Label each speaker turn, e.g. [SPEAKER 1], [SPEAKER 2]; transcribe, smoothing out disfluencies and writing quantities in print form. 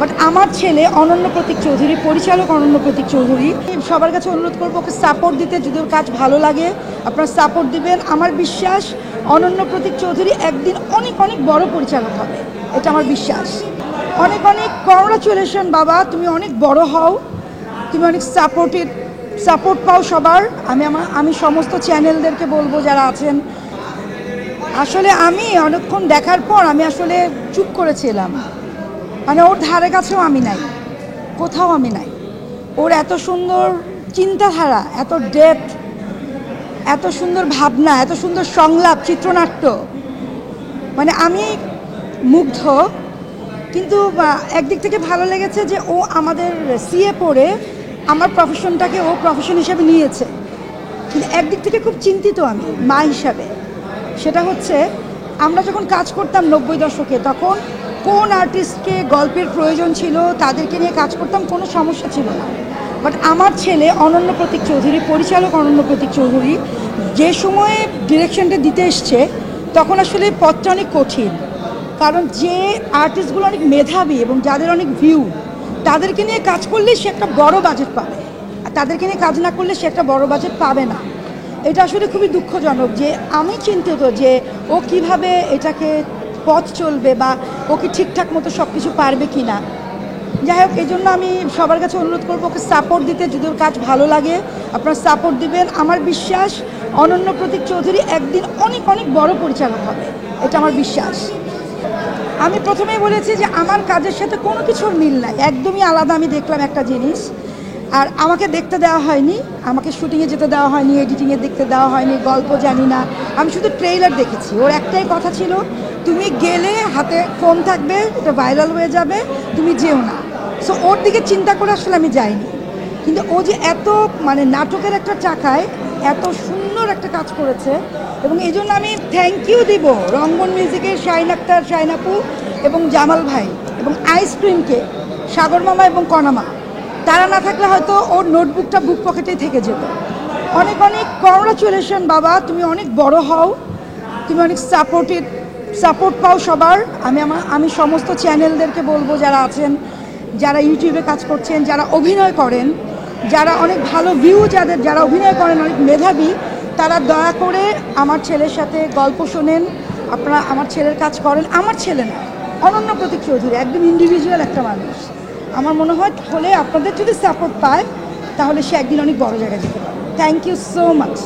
[SPEAKER 1] But আমার ছেলে অনন্য প্রতীক চৌধুরী, পরিচালক অনন্য প্রতীক চৌধুরী, সবার কাছে অনুরোধ করবো ওকে সাপোর্ট দিতে। যদি ওর কাজ ভালো লাগে আপনারা সাপোর্ট দিবেন। আমার বিশ্বাস অনন্য প্রতীক চৌধুরী একদিন অনেক অনেক বড় পরিচালক হবে, এটা আমার বিশ্বাস। অনেক অনেক কংগ্রাচুলেশন বাবা, তুমি অনেক বড় হও, তুমি অনেক সাপোর্ট পাও সবার। আমি সমস্ত চ্যানেলদেরকে বলবো যারা আছেন, আসলে আমি অনেকক্ষণ দেখার পর আমি আসলে চুপ করেছিলাম, মানে ওর ধারে কাছেও আমি নাই, কোথাও আমি নাই। ওর এত সুন্দর চিন্তাধারা, এত ডেপথ, এত সুন্দর ভাবনা, এত সুন্দর সংলাপ, চিত্রনাট্য, মানে আমি মুগ্ধ। কিন্তু একদিক থেকে ভালো লেগেছে যে ও আমাদের সিএ পড়ে আমার প্রফেশনটাকে ও প্রফেশন হিসেবে নিয়েছে। কিন্তু একদিক থেকে খুব চিন্তিত আমি মা হিসাবে। সেটা হচ্ছে আমরা যখন কাজ করতাম 90 দশকে, তখন কোন আর্টিস্টকে গল্পের প্রয়োজন ছিল তাদেরকে নিয়ে কাজ করতাম, কোনো সমস্যা ছিল না। বাট আমার ছেলে অনন্য প্রতীক চৌধুরী, পরিচালক অনন্য প্রতীক চৌধুরী, যে সময়ে ডিরেকশনটা দিতে এসছে তখন আসলে পথটা অনেক কঠিন। কারণ যে আর্টিস্টগুলো অনেক মেধাবী এবং যাদের অনেক ভিউ, তাদেরকে নিয়ে কাজ করলে সে একটা বড় বাজেট পাবে, আর তাদেরকে নিয়ে কাজ না করলে সে একটা বড় বাজেট পাবে না। এটা আসলে খুবই দুঃখজনক যে আমি চিন্তিত যে ও কিভাবে এটাকে পথ চলবে বা ও কি ঠিকঠাক মতো সব কিছু পারবে কি না। যাই হোক, এই জন্য আমি সবার কাছে অনুরোধ করবো ওকে সাপোর্ট দিতে। যদি ওর কাজ ভালো লাগে আপনারা সাপোর্ট দিবেন। আমার বিশ্বাস অনন্য প্রতীক চৌধুরী একদিন অনেক অনেক বড় পরিচালক হবে, এটা আমার বিশ্বাস। আমি প্রথমেই বলেছি যে আমার কাজের সাথে কোনো কিছুর মিল নাই, একদমই আলাদা। আমি দেখলাম একটা জিনিস, আর আমাকে দেখতে দেওয়া হয়নি, আমাকে শুটিংয়ে যেতে দেওয়া হয়নি, এডিটিংয়ে দেখতে দেওয়া হয়নি, গল্প জানি না, আমি শুধু ট্রেইলার দেখেছি। ওর একটাই কথা ছিল, তুমি গেলে হাতে ফোন থাকবে, এটা ভাইরাল হয়ে যাবে, তুমি যেও না। সো ওর দিকে চিন্তা করে আসলে আমি যাইনি। কিন্তু ও যে এত মানে নাটকের একটা চাকায় এত সুন্দর একটা কাজ করেছে, এবং এই জন্য আমি থ্যাংক ইউ দিব রঙ্গন মিউজিকের শাহিন আক্তার, শাহিন আপু এবং জামাল ভাই এবং আইসক্রিমকে, সাগর মামা এবং কনামা। তারা না থাকলে হয়তো ওর নোটবুকটা বুক পকেটেই থেকে যেত। অনেক অনেক কংগ্রাচুলেশন বাবা, তুমি অনেক বড় হও, তুমি অনেক সাপোর্ট পাও সবার। আমি সমস্ত চ্যানেলদেরকে বলবো যারা আছেন, যারা ইউটিউবে কাজ করছেন, যারা অভিনয় করেন, যারা অনেক ভালো ভিউ, যারা অভিনয় করেন, অনেক মেধাবী, তারা দয়া করে আমার ছেলের সাথে গল্প শোনেন, আপনারা আমার ছেলের কাজ করেন। আমার ছেলে না, অনন্য প্রতীক চৌধুরী একদম ইন্ডিভিজুয়াল একটা মানুষ। আমার মনে হয় হলে আপনাদের যদি সাপোর্ট পায় তাহলে সে একদিন অনেক বড় জায়গায় যেতে পারে। Thank you so much.